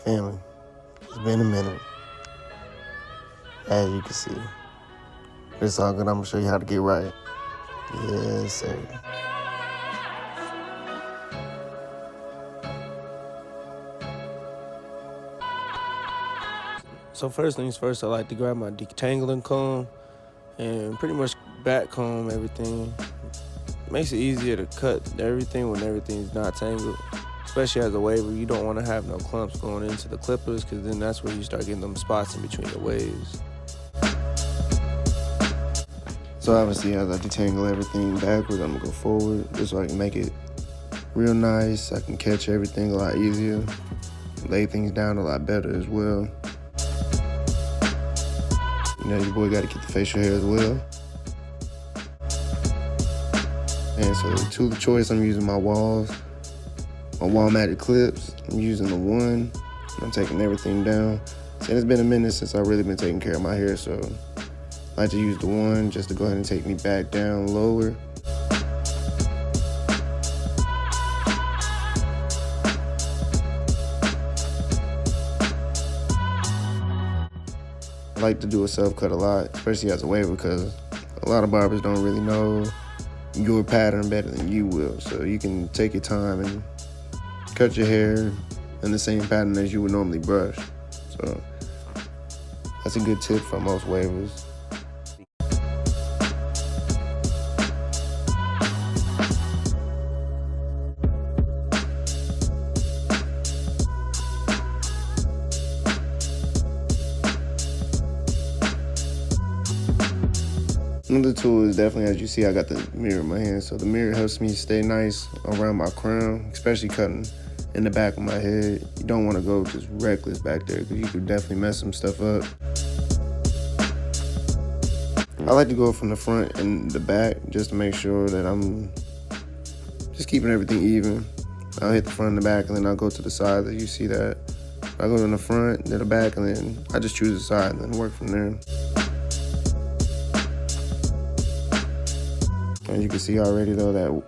Family, it's been a minute, as you can see. But it's all good. I'm going to show you how to get right. Yes, sir. So first things first, I like to grab my detangling comb and pretty much back comb everything. Makes it easier to cut everything when everything's not tangled. Especially as a waver, you don't want to have no clumps going into the clippers, because then that's where you start getting them spots in between the waves. So obviously, as I detangle everything backwards, I'm gonna go forward just so I can make it real nice. I can catch everything a lot easier, lay things down a lot better as well. You know, your boy got to keep the facial hair as well. And so the tool of choice, I'm using my wall matted clips. I'm using the one. I'm taking everything down. And it's been a minute since I've really been taking care of my hair, so I like to use the one just to go ahead and take me back down lower. I like to do a self-cut a lot, especially as a waver, because a lot of barbers don't really know your pattern better than you will. So you can take your time and cut your hair in the same pattern as you would normally brush. So that's a good tip for most wavers. Another tool is definitely, as you see, I got the mirror in my hand. So the mirror helps me stay nice around my crown, especially cutting in the back of my head. You don't want to go just reckless back there, because you could definitely mess some stuff up. I like to go from the front and the back just to make sure that I'm just keeping everything even. I'll hit the front and the back, and then I'll go to the side. That you see that. I go in the front, then the back, and then I just choose the side and then work from there. As you can see already though, that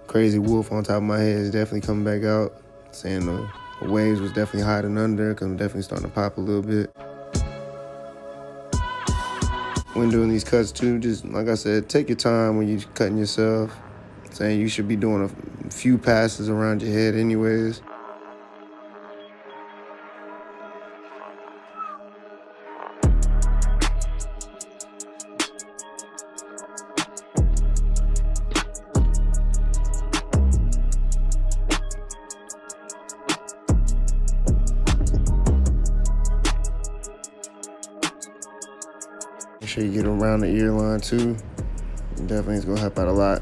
crazy wolf on top of my head is definitely coming back out, saying the waves was definitely hiding under, because I'm definitely starting to pop a little bit. When doing these cuts too, just like I said, take your time when you're cutting yourself. Saying you should be doing a few passes around your head anyways. Make sure you get around the ear line too. Definitely it's gonna help out a lot,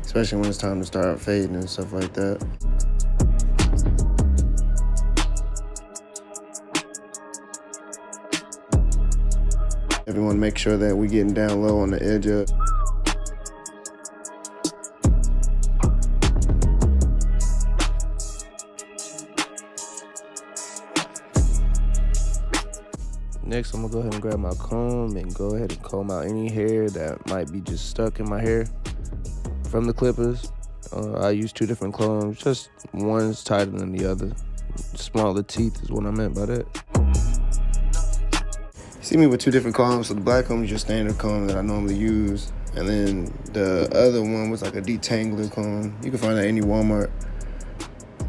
especially when it's time to start fading and stuff like that. Everyone make sure that we're getting down low on the edge up. Next, I'm gonna go ahead and grab my comb and go ahead and comb out any hair that might be just stuck in my hair from the clippers. I use two different combs, just one's tighter than the other. Smaller teeth is what I meant by that. You see me with two different combs. So the black comb is your standard comb that I normally use, and then the other one was like a detangler comb. You can find that at any Walmart.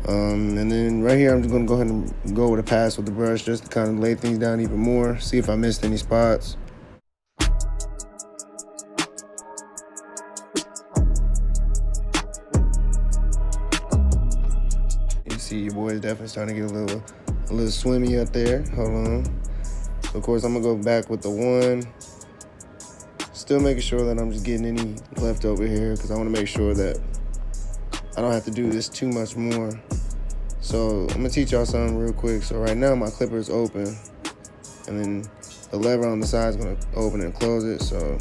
And then right here, I'm just gonna go ahead and go with a pass with the brush just to kind of lay things down even more, see if I missed any spots. You see your boy is definitely starting to get a little swimmy up there. Hold on. So of course, I'm gonna go back with the one. Still making sure that I'm just getting any left over here, because I wanna make sure that I don't have to do this too much more. So I'm gonna teach y'all something real quick. So right now my clipper is open, and then the lever on the side is gonna open and close it. So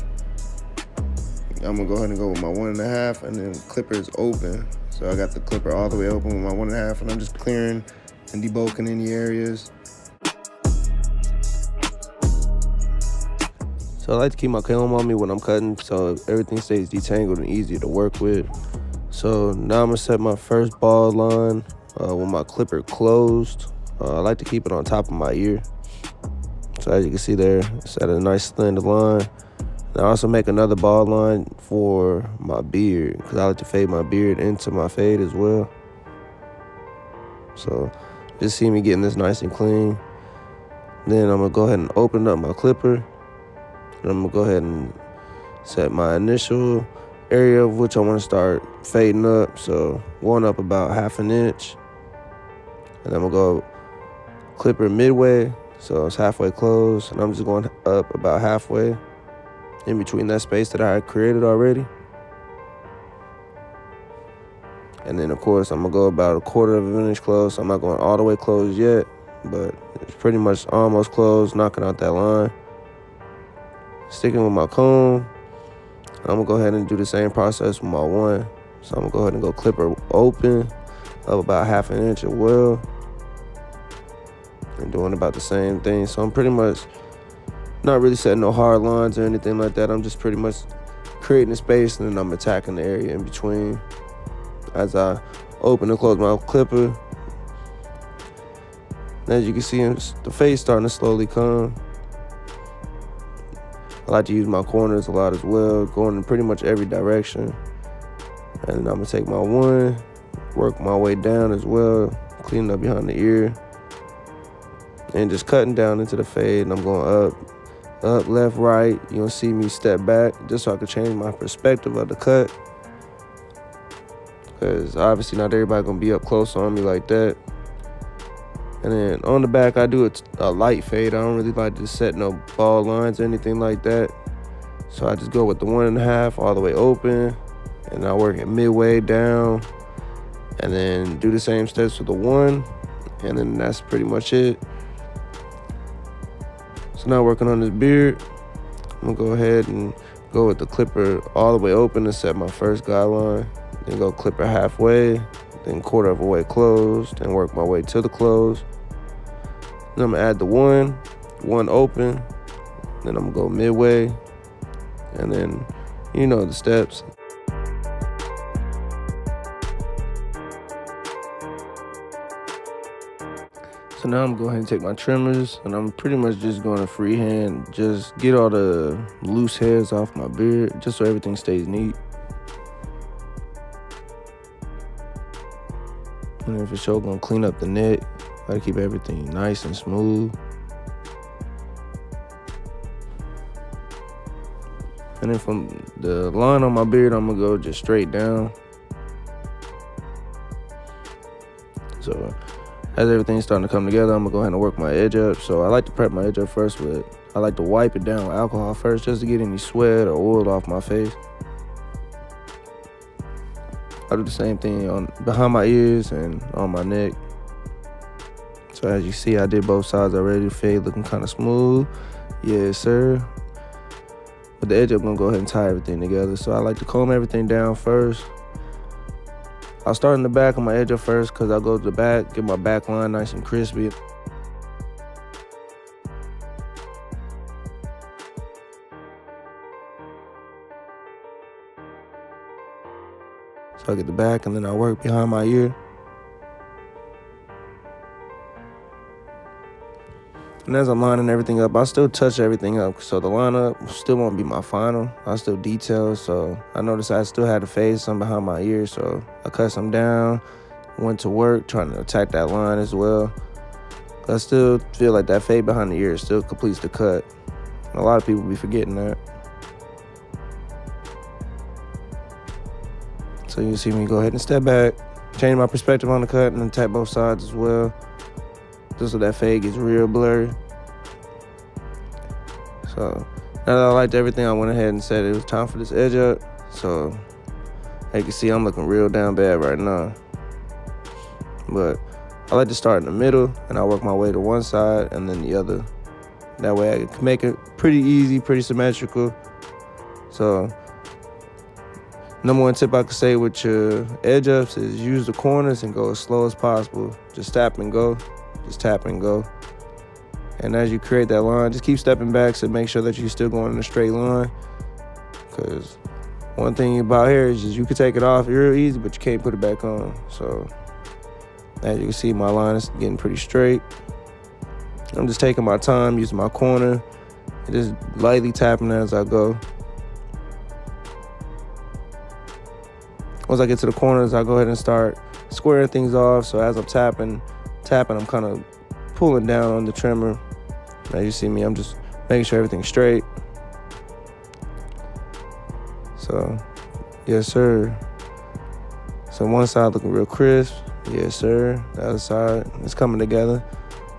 I'm gonna go ahead and go with my 1.5, and then clipper is open. So I got the clipper all the way open with my 1.5, and I'm just clearing and debulking any areas. So I like to keep my comb on me when I'm cutting, so everything stays detangled and easy to work with. So now I'm gonna set my first ball line with my clipper closed. I like to keep it on top of my ear. So as you can see there, it's at a nice slender line. And I also make another ball line for my beard because I like to fade my beard into my fade as well. So just see me getting this nice and clean. Then I'm going to go ahead and open up my clipper. And I'm going to go ahead and set my initial area of which I want to start fading up. So going up about 1/2 inch. And then I'm going to go clipper midway. So it's halfway closed. And I'm just going up about halfway in between that space that I had created already. And then, of course, I'm going to go about 1/4 of an inch close. I'm not going all the way closed yet, but it's pretty much almost closed, knocking out that line. Sticking with my comb, I'm going to go ahead and do the same process with my one. So I'm going to go ahead and go clipper open up about 1/2 inch as well. And doing about the same thing. So I'm pretty much not really setting no hard lines or anything like that. I'm just pretty much creating a space, and then I'm attacking the area in between as I open and close my clipper. As you can see, the face starting to slowly come. I like to use my corners a lot as well, going in pretty much every direction. And then I'm gonna take my one, work my way down as well, cleaning up behind the ear, and just cutting down into the fade. And I'm going up, left, right. You'll see me step back just so I can change my perspective of the cut. Because obviously not everybody gonna be up close on me like that. And then on the back, I do a light fade. I don't really like to set no ball lines or anything like that. So I just go with the 1.5 all the way open, and I work it midway down, and then do the same steps with the one, and then that's pretty much it. So now working on this beard, I'm gonna go ahead and go with the clipper all the way open and set my first guideline. Then go clipper halfway, then 1/4 of a way closed, and work my way to the close. Then I'm gonna add the one open, then I'm gonna go midway, and then you know the steps. So now I'm gonna go ahead and take my trimmers, and I'm pretty much just going to freehand, just get all the loose hairs off my beard, just so everything stays neat. And then for sure, gonna clean up the neck. Gotta keep everything nice and smooth. And then from the line on my beard, I'm gonna go just straight down. So as everything's starting to come together, I'm gonna go ahead and work my edge up. So I like to prep my edge up first I like to wipe it down with alcohol first, just to get any sweat or oil off my face. I do the same thing behind my ears and on my neck. So as you see, I did both sides already. Fade looking kind of smooth. Yes, sir. With the edge, I'm gonna go ahead and tie everything together. So I like to comb everything down first. I'll start in the back on my edge up first because I'll go to the back, get my back line nice and crispy. So I get the back, and then I work behind my ear. And as I'm lining everything up, I still touch everything up. So the lineup still won't be my final. I still detail. So I noticed I still had to fade some behind my ear. So I cut some down, went to work, trying to attack that line as well. But I still feel like that fade behind the ear still completes the cut. And a lot of people be forgetting that. So you see me go ahead and step back, change my perspective on the cut, and then tap both sides as well, just so that fade gets real blurry. So now that I liked everything, I went ahead and said it was time for this edge up. So as you can see, I'm looking real down bad right now. But I like to start in the middle, and I work my way to one side and then the other. That way I can make it pretty easy, pretty symmetrical. So number one tip I could say with your edge ups is use the corners and go as slow as possible. Just tap and go. Just tap and go. And as you create that line, just keep stepping back to make sure that you're still going in a straight line. Because one thing about hair is just you can take it off real easy, but you can't put it back on. So As you can see, my line is getting pretty straight. I'm just taking my time, using my corner, and just lightly tapping as I go. Once I get to the corners, I go ahead and start squaring things off. So as I'm tapping, I'm kind of pulling down on the trimmer. As you see me, I'm just making sure everything's straight. So, yes, sir. So one side looking real crisp. Yes, sir. The other side is coming together.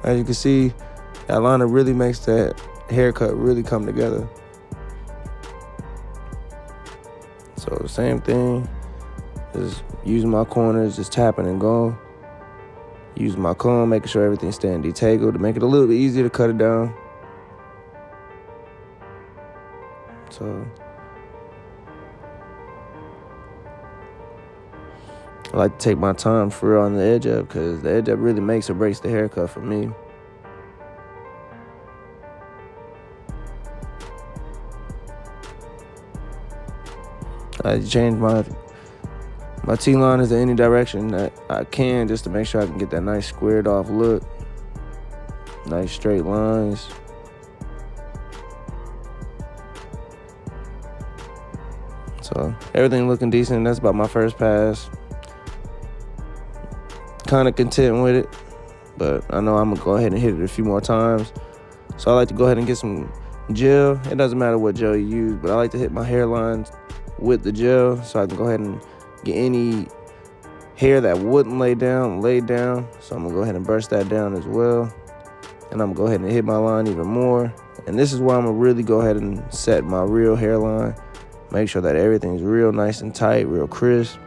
As you can see, that liner really makes that haircut really come together. So the same thing, just using my corners, just tapping and going. Using my comb, making sure everything's staying detangled to make it a little bit easier to cut it down. So I like to take my time for real on the edge up, because the edge up really makes or breaks the haircut for me. I change my T-liners in any direction that I can, just to make sure I can get that nice squared off look. Nice straight lines. So everything looking decent. That's about my first pass. Kind of content with it, but I know I'm gonna go ahead and hit it a few more times. So I like to go ahead and get some gel. It doesn't matter what gel you use, but I like to hit my hairlines with the gel so I can go ahead and get any hair that wouldn't lay down. So I'm gonna go ahead and brush that down as well. And I'm gonna go ahead and hit my line even more. And this is where I'm gonna really go ahead and set my real hairline. Make sure that everything's real nice and tight, real crisp.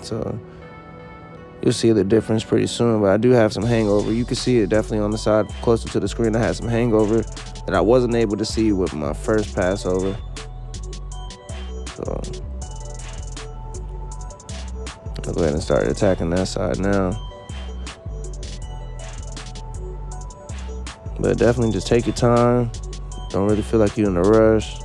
So you'll see the difference pretty soon, but I do have some hangover. You can see it definitely on the side closer to the screen. I had some hangover that I wasn't able to see with my first pass over. So I'll go ahead and start attacking that side now. But definitely just take your time. Don't really feel like you're in a rush.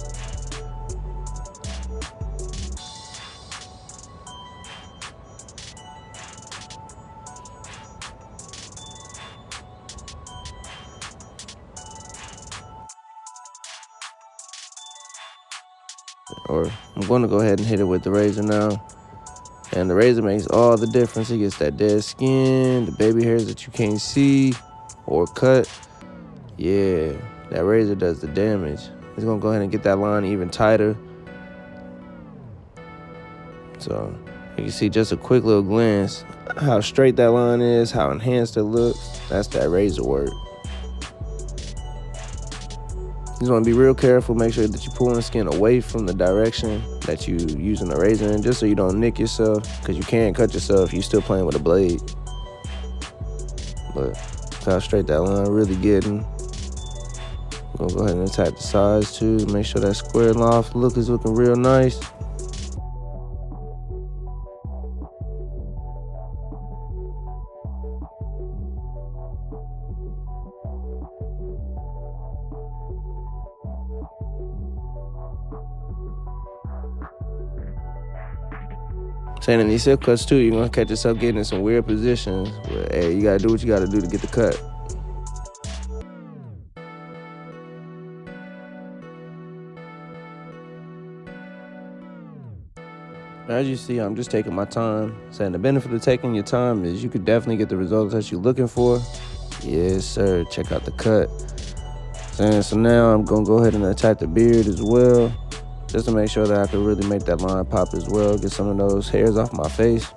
Or I'm going to go ahead and hit it with the razor now. And the razor makes all the difference. It gets that dead skin, the baby hairs that you can't see or cut. Yeah, that razor does the damage. It's going to go ahead and get that line even tighter. So you can see just a quick little glance how straight that line is, how enhanced it looks. That's that razor work. You just want to be real careful. Make sure that you're pulling the skin away from the direction that you're using the razor in, just so you don't nick yourself, because you can't cut yourself. You're still playing with a blade. But that's how straight that line really getting. I'm gonna go ahead and attack the sides too. Make sure that squared off look is looking real nice. Saying in these silk cuts too, you're gonna catch yourself getting in some weird positions. But hey, you gotta do what you gotta do to get the cut. As you see, I'm just taking my time. Saying the benefit of taking your time is you could definitely get the results that you're looking for. Yes, sir. Check out the cut. Saying so now I'm gonna go ahead and attack the beard as well, just to make sure that I can really make that line pop as well, get some of those hairs off my face.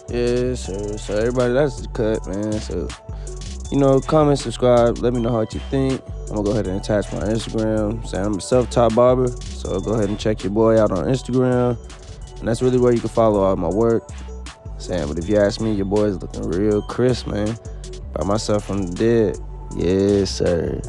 Yes, sir. So everybody, that's the cut, man. So, comment, subscribe, let me know what you think. I'm gonna go ahead and attach my Instagram. Saying I'm a self-taught barber, so go ahead and check your boy out on Instagram. And that's really where you can follow all my work. Saying, but if you ask me, your boy's looking real crisp, man. By myself from the dead. Yes, sir.